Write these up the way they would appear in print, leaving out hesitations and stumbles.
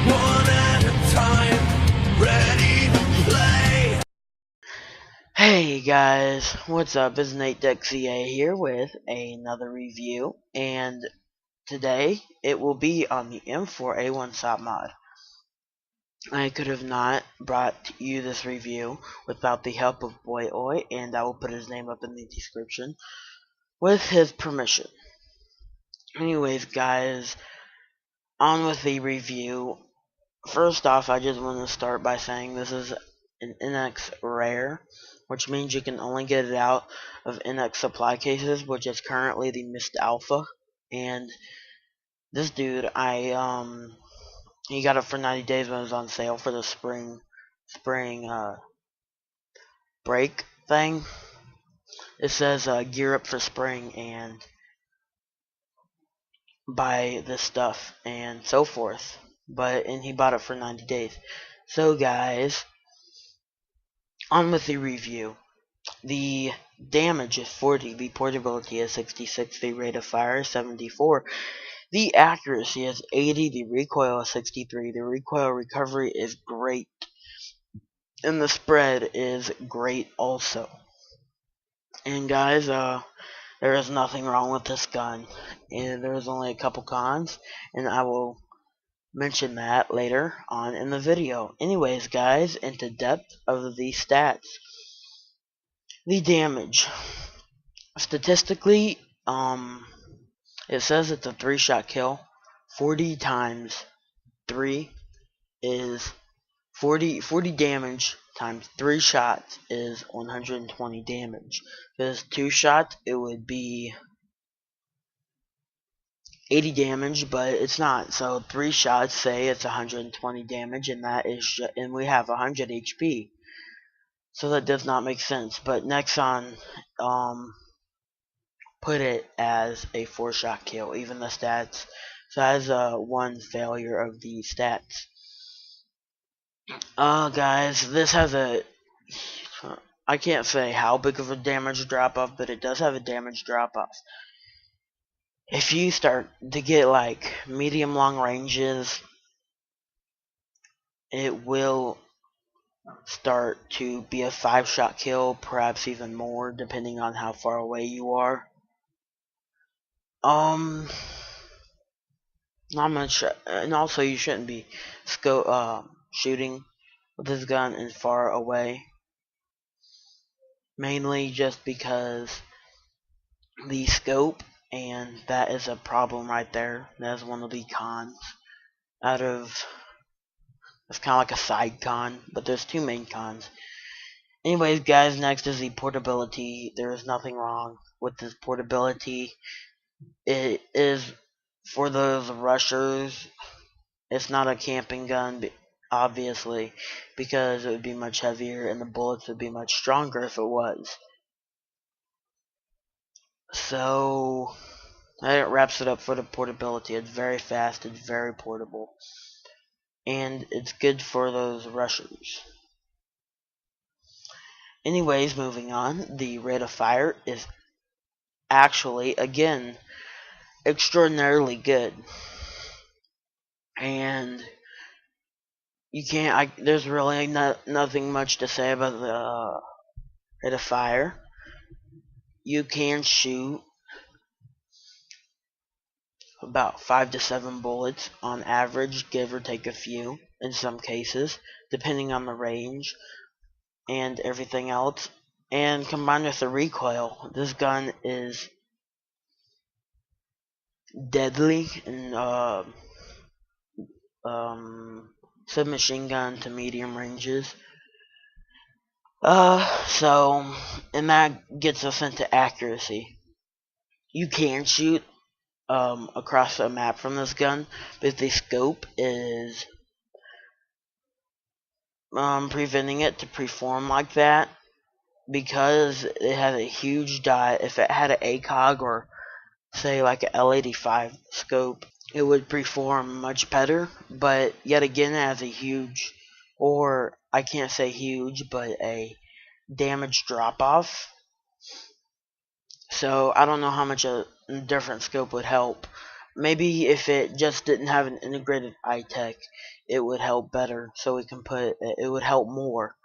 one at a time, ready to play. Hey guys, what's up? It's NateTech C.A. here with another review, and today it will be on the M4A1 Sopmod. I could have not brought you this review without the help of Boy Oi, and I will put his name up in the description with his permission. Anyways guys, on with the review. First off, I just want to start by saying this is an NX rare, which means you can only get it out of NX supply cases, which is currently the Mist Alpha. And this dude, he got it for 90 days when it was on sale for the spring break thing. It says gear up for spring and buy this stuff and so forth. And he bought it for 90 days. So guys, on with the review. The damage is 40, the portability is 66, the rate of fire is 74, the accuracy is 80, the recoil is 63, the recoil recovery is great, and the spread is great also. And guys, there is nothing wrong with this gun, and there's only a couple cons, and I will mention that later on in the video. Anyways guys, into depth of the stats. The damage. Statistically, it says it's a 3-shot kill. 40 times 3 is 40 damage times 3 shots is 120 damage. If it's 2 shots, it would be 80 damage, but it's not. So 3 shots, say it's 120 damage, and and we have 100 HP. So that does not make sense. But Nexon put it as a 4-shot kill, even the stats. So that is one failure of the stats. Guys, this has I can't say how big of a damage drop off, but it does have a damage drop off. If you start to get like medium long ranges, it will start to be a 5-shot kill, perhaps even more, depending on how far away you are. Not much, and also you shouldn't be shooting with this gun in far away, mainly just because the scope, and that is a problem right there. That is one of the cons. It's kind of like a side con, but there's 2 main cons. Anyways guys, next is the portability. There is nothing wrong with this portability. It is for those rushers. It's not a camping gun, obviously, because it would be much heavier and the bullets would be much stronger if it was. So that wraps it up for the portability. It's very fast, it's very portable, and it's good for those rushers. Anyways, moving on, the rate of fire is actually, again, extraordinarily good. And there's really nothing much to say about the rate of fire. You can shoot about 5 to 7 bullets on average, give or take a few in some cases, depending on the range and everything else. And combined with the recoil, this gun is deadly in submachine gun to medium ranges. And that gets us into accuracy. You can shoot across a map from this gun, but the scope is preventing it to perform like that, because it has a huge dot. If it had an ACOG or say like an L85 scope, it would perform much better, but yet again it has a huge, or I can't say huge, but a damage drop off. So I don't know how much a different scope would help, maybe if it just didn't have an integrated iTech, it would help better. So we can it would help more.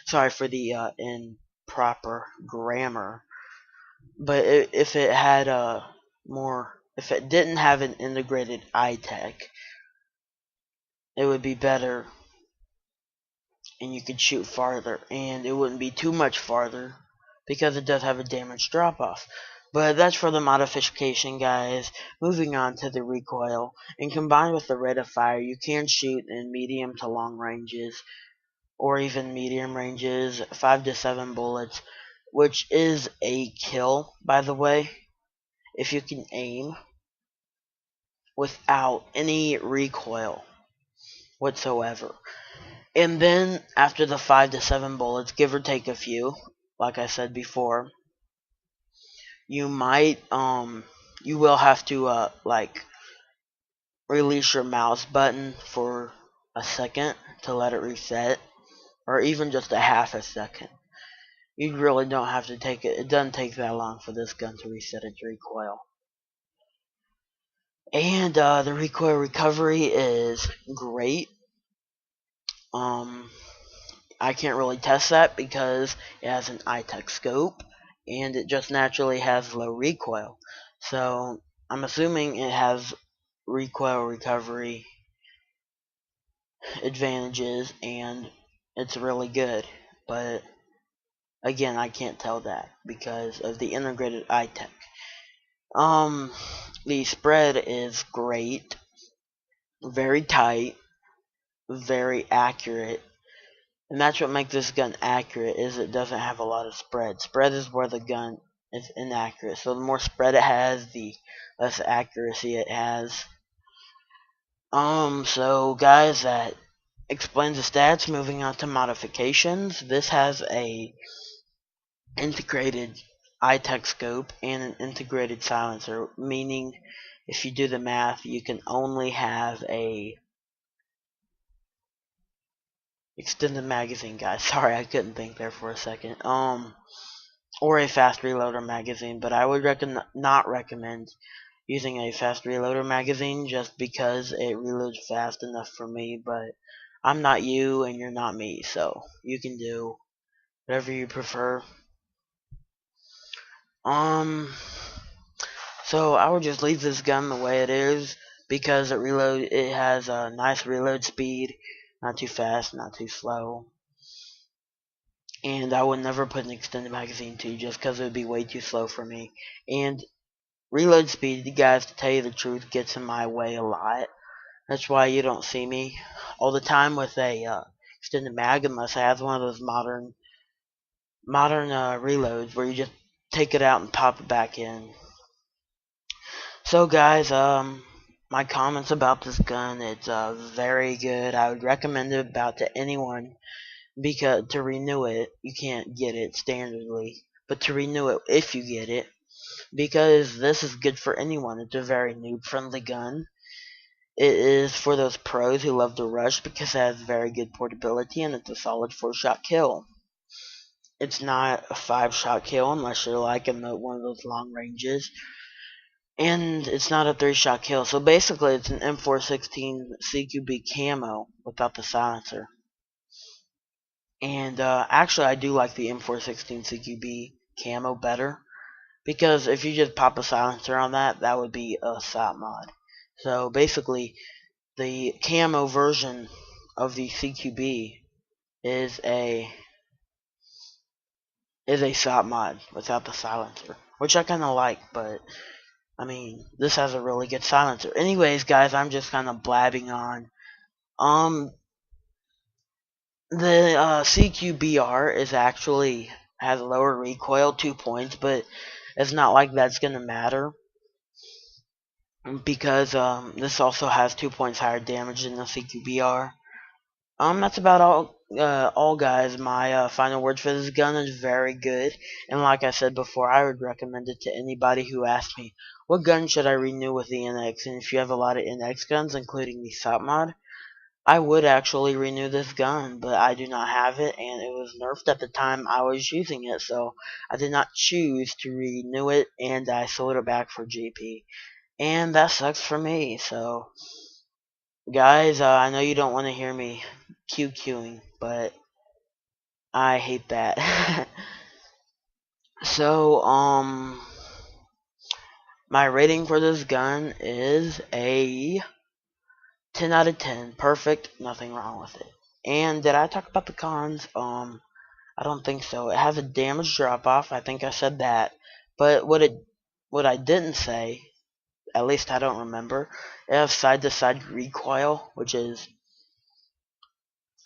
Sorry for the improper grammar. But if it had if it didn't have an integrated iTech, it would be better, and you could shoot farther, and it wouldn't be too much farther because it does have a damage drop off. But that's for the modification, guys. Moving on to the recoil, and combined with the rate of fire, you can shoot in medium to long ranges, or even medium ranges, 5 to 7 bullets, which is a kill, by the way, if you can aim without any recoil whatsoever. And then after the 5 to 7 bullets, give or take a few, like I said before, you will have to like release your mouse button for a second to let it reset, or even just a half a second. You really don't have to take it. It doesn't take that long for this gun to reset its recoil. And the recoil recovery is great. I can't really test that because it has an iTech scope, and it just naturally has low recoil. So I'm assuming it has recoil recovery advantages, and it's really good. But again, I can't tell that because of the integrated iTech. The spread is great, very tight, very accurate. And that's what makes this gun accurate, is it doesn't have a lot of spread. Spread is where the gun is inaccurate. So the more spread it has, the less accuracy it has. So guys, that explains the stats. Moving on to modifications. This has a integrated iTech scope and an integrated silencer, meaning if you do the math, you can only have a extended magazine, guys. Sorry, I couldn't think there for a second. Or a fast reloader magazine, but I would not recommend using a fast reloader magazine just because it reloads fast enough for me. But I'm not you, and you're not me, so you can do whatever you prefer. So I would just leave this gun the way it is because it has a nice reload speed, not too fast, not too slow. And I would never put an extended magazine to just because it would be way too slow for me. And reload speed, guys, to tell you the truth, gets in my way a lot. That's why you don't see me all the time with a extended mag unless I have one of those modern reloads where you just take it out and pop it back in. So guys, my comments about this gun, it's very good. I would recommend it about to anyone, because to renew it, you can't get it standardly, but to renew it if you get it, because this is good for anyone. It's a very noob friendly gun. It is for those pros who love to rush because it has very good portability, and it's a solid 4-shot kill. It's not a 5-shot kill unless you're like in one of those long ranges. And it's not a 3-shot kill. So basically it's an M416 CQB camo without the silencer. And actually I do like the M416 CQB camo better, because if you just pop a silencer on that, that would be a Sopmod. So basically the camo version of the CQB is a Sopmod without the silencer, which I kind of like, but I mean, this has a really good silencer. Anyways, guys, I'm just kind of blabbing on. The C.A.R is actually has lower recoil, 2 points, but it's not like that's gonna matter because this also has 2 points higher damage than the C.A.R. That's about all, guys. My final words for this gun is very good, and like I said before, I would recommend it to anybody who asks me, what gun should I renew with the NX? And if you have a lot of NX guns, including the Sopmod, I would actually renew this gun, but I do not have it, and it was nerfed at the time I was using it, so I did not choose to renew it, and I sold it back for GP. and that sucks for me. So, guys, I know you don't want to hear me QQing, but I hate that. So, my rating for this gun is a 10 out of 10. Perfect, nothing wrong with it. And did I talk about the cons? I don't think so. It has a damage drop off. I think I said that. But what I didn't say, at least I don't remember, it has side to side recoil, which is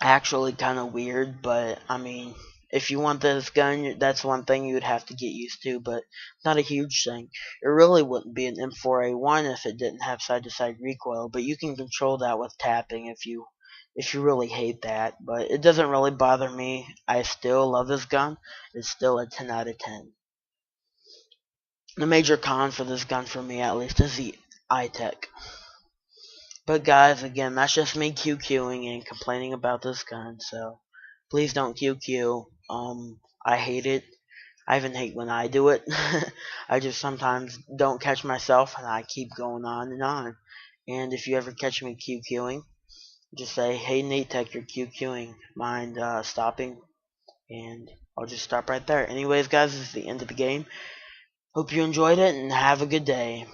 actually kind of weird, but I mean, if you want this gun, that's one thing you would have to get used to, but not a huge thing. It really wouldn't be an M4A1 if it didn't have side-to-side recoil, but you can control that with tapping if you really hate that, but it doesn't really bother me. I still love this gun. It's still a 10 out of 10. The major con for this gun for me at least is the iTech. But guys, again, that's just me QQing and complaining about this gun, so please don't QQ. I hate it. I even hate when I do it. I just sometimes don't catch myself and I keep going on and on. And if you ever catch me QQing, just say, hey NateTech, you're QQing. Mind stopping? And I'll just stop right there. Anyways, guys, this is the end of the game. Hope you enjoyed it and have a good day.